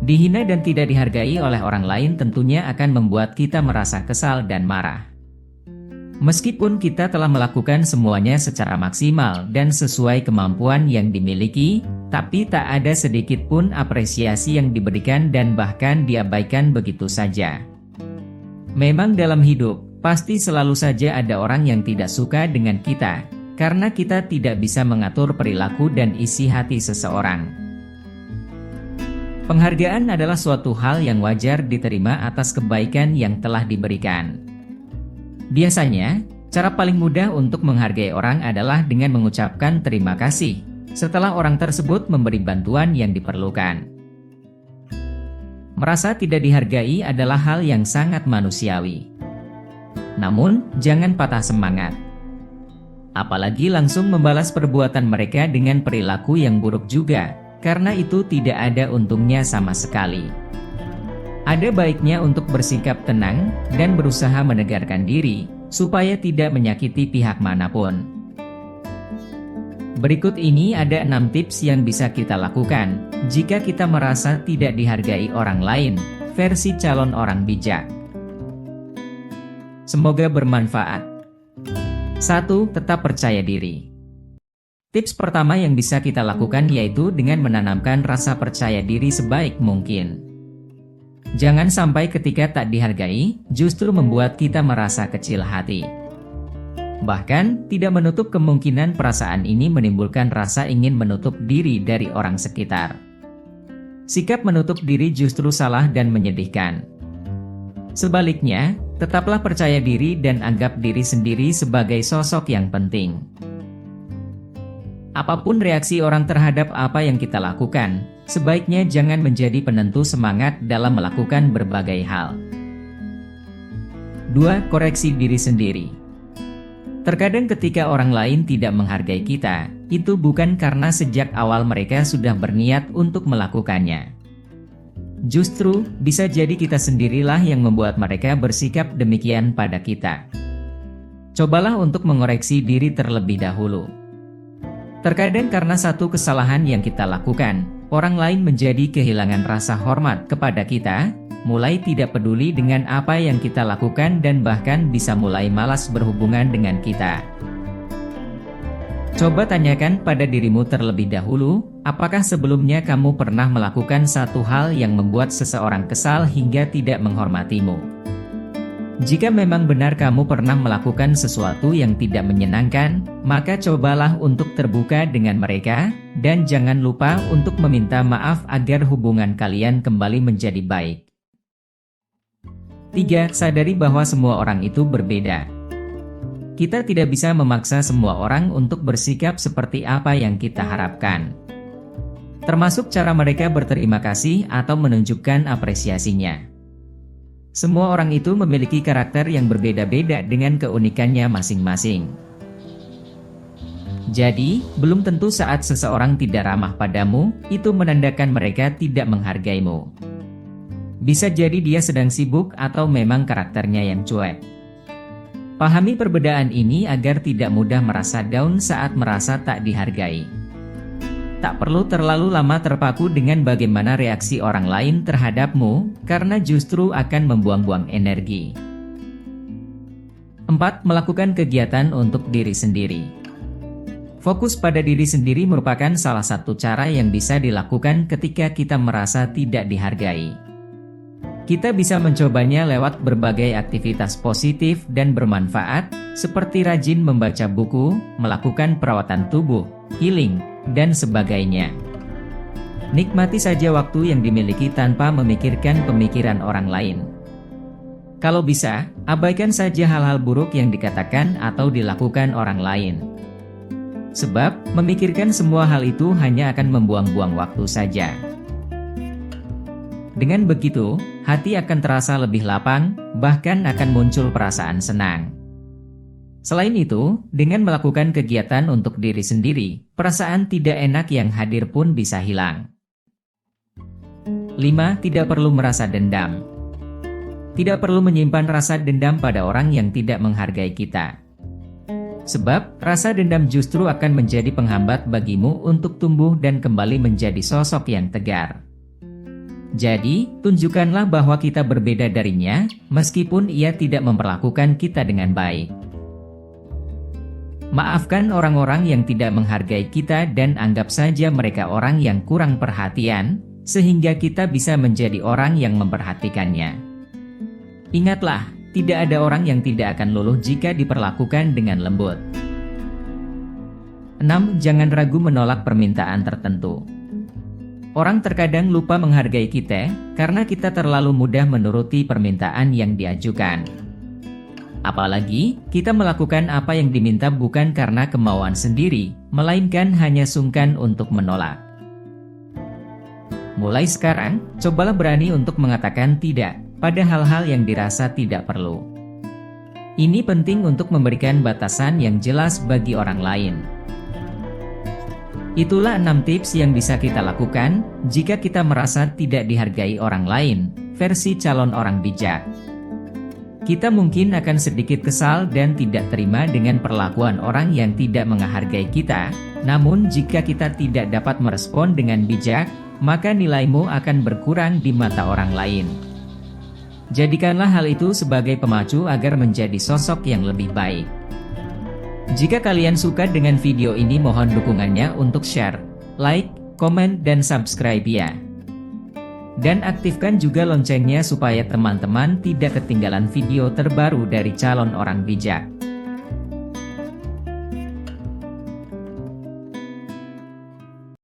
Dihina dan tidak dihargai oleh orang lain tentunya akan membuat kita merasa kesal dan marah. Meskipun kita telah melakukan semuanya secara maksimal dan sesuai kemampuan yang dimiliki, tapi tak ada sedikit pun apresiasi yang diberikan dan bahkan diabaikan begitu saja. Memang dalam hidup, pasti selalu saja ada orang yang tidak suka dengan kita, karena kita tidak bisa mengatur perilaku dan isi hati seseorang. Penghargaan adalah suatu hal yang wajar diterima atas kebaikan yang telah diberikan. Biasanya, cara paling mudah untuk menghargai orang adalah dengan mengucapkan terima kasih setelah orang tersebut memberi bantuan yang diperlukan. Merasa tidak dihargai adalah hal yang sangat manusiawi. Namun, jangan patah semangat. Apalagi langsung membalas perbuatan mereka dengan perilaku yang buruk juga, karena itu tidak ada untungnya sama sekali. Ada baiknya untuk bersikap tenang dan berusaha menegarkan diri, supaya tidak menyakiti pihak manapun. Berikut ini ada 6 tips yang bisa kita lakukan jika kita merasa tidak dihargai orang lain, versi calon orang bijak. Semoga bermanfaat. 1. Tetap percaya diri. Tips pertama yang bisa kita lakukan yaitu dengan menanamkan rasa percaya diri sebaik mungkin. Jangan sampai ketika tak dihargai, justru membuat kita merasa kecil hati. Bahkan, tidak menutup kemungkinan perasaan ini menimbulkan rasa ingin menutup diri dari orang sekitar. Sikap menutup diri justru salah dan menyedihkan. Sebaliknya, tetaplah percaya diri dan anggap diri sendiri sebagai sosok yang penting. Apapun reaksi orang terhadap apa yang kita lakukan, sebaiknya jangan menjadi penentu semangat dalam melakukan berbagai hal. 2. Koreksi diri sendiri. Terkadang ketika orang lain tidak menghargai kita, itu bukan karena sejak awal mereka sudah berniat untuk melakukannya. Justru, bisa jadi kita sendirilah yang membuat mereka bersikap demikian pada kita. Cobalah untuk mengoreksi diri terlebih dahulu. Terkadang karena satu kesalahan yang kita lakukan, orang lain menjadi kehilangan rasa hormat kepada kita, mulai tidak peduli dengan apa yang kita lakukan dan bahkan bisa mulai malas berhubungan dengan kita. Coba tanyakan pada dirimu terlebih dahulu, apakah sebelumnya kamu pernah melakukan satu hal yang membuat seseorang kesal hingga tidak menghormatimu? Jika memang benar kamu pernah melakukan sesuatu yang tidak menyenangkan, maka cobalah untuk terbuka dengan mereka, dan jangan lupa untuk meminta maaf agar hubungan kalian kembali menjadi baik. 3. Sadari bahwa semua orang itu berbeda. Kita tidak bisa memaksa semua orang untuk bersikap seperti apa yang kita harapkan. Termasuk cara mereka berterima kasih atau menunjukkan apresiasinya. Semua orang itu memiliki karakter yang berbeda-beda dengan keunikannya masing-masing. Jadi, belum tentu saat seseorang tidak ramah padamu, itu menandakan mereka tidak menghargaimu. Bisa jadi dia sedang sibuk atau memang karakternya yang cuek. Pahami perbedaan ini agar tidak mudah merasa down saat merasa tak dihargai. Tak perlu terlalu lama terpaku dengan bagaimana reaksi orang lain terhadapmu, karena justru akan membuang-buang energi. 4. Melakukan kegiatan untuk diri sendiri. Fokus pada diri sendiri merupakan salah satu cara yang bisa dilakukan ketika kita merasa tidak dihargai. Kita bisa mencobanya lewat berbagai aktivitas positif dan bermanfaat, seperti rajin membaca buku, melakukan perawatan tubuh, healing, dan sebagainya. Nikmati saja waktu yang dimiliki tanpa memikirkan pemikiran orang lain. Kalau bisa, abaikan saja hal-hal buruk yang dikatakan atau dilakukan orang lain. Sebab, memikirkan semua hal itu hanya akan membuang-buang waktu saja. Dengan begitu, hati akan terasa lebih lapang, bahkan akan muncul perasaan senang. Selain itu, dengan melakukan kegiatan untuk diri sendiri, perasaan tidak enak yang hadir pun bisa hilang. 5. Tidak perlu merasa dendam. Tidak perlu menyimpan rasa dendam pada orang yang tidak menghargai kita. Sebab, rasa dendam justru akan menjadi penghambat bagimu untuk tumbuh dan kembali menjadi sosok yang tegar. Jadi, tunjukkanlah bahwa kita berbeda darinya, meskipun ia tidak memperlakukan kita dengan baik. Maafkan orang-orang yang tidak menghargai kita dan anggap saja mereka orang yang kurang perhatian, sehingga kita bisa menjadi orang yang memperhatikannya. Ingatlah, tidak ada orang yang tidak akan luluh jika diperlakukan dengan lembut. 6. Jangan ragu menolak permintaan tertentu. Orang terkadang lupa menghargai kita, karena kita terlalu mudah menuruti permintaan yang diajukan. Apalagi, kita melakukan apa yang diminta bukan karena kemauan sendiri, melainkan hanya sungkan untuk menolak. Mulai sekarang, cobalah berani untuk mengatakan tidak pada hal-hal yang dirasa tidak perlu. Ini penting untuk memberikan batasan yang jelas bagi orang lain. Itulah 6 tips yang bisa kita lakukan jika kita merasa tidak dihargai orang lain, versi calon orang bijak. Kita mungkin akan sedikit kesal dan tidak terima dengan perlakuan orang yang tidak menghargai kita, namun jika kita tidak dapat merespon dengan bijak, maka nilaimu akan berkurang di mata orang lain. Jadikanlah hal itu sebagai pemacu agar menjadi sosok yang lebih baik. Jika kalian suka dengan video ini, mohon dukungannya untuk share, like, komen, dan subscribe ya. Dan aktifkan juga loncengnya supaya teman-teman tidak ketinggalan video terbaru dari calon orang bijak.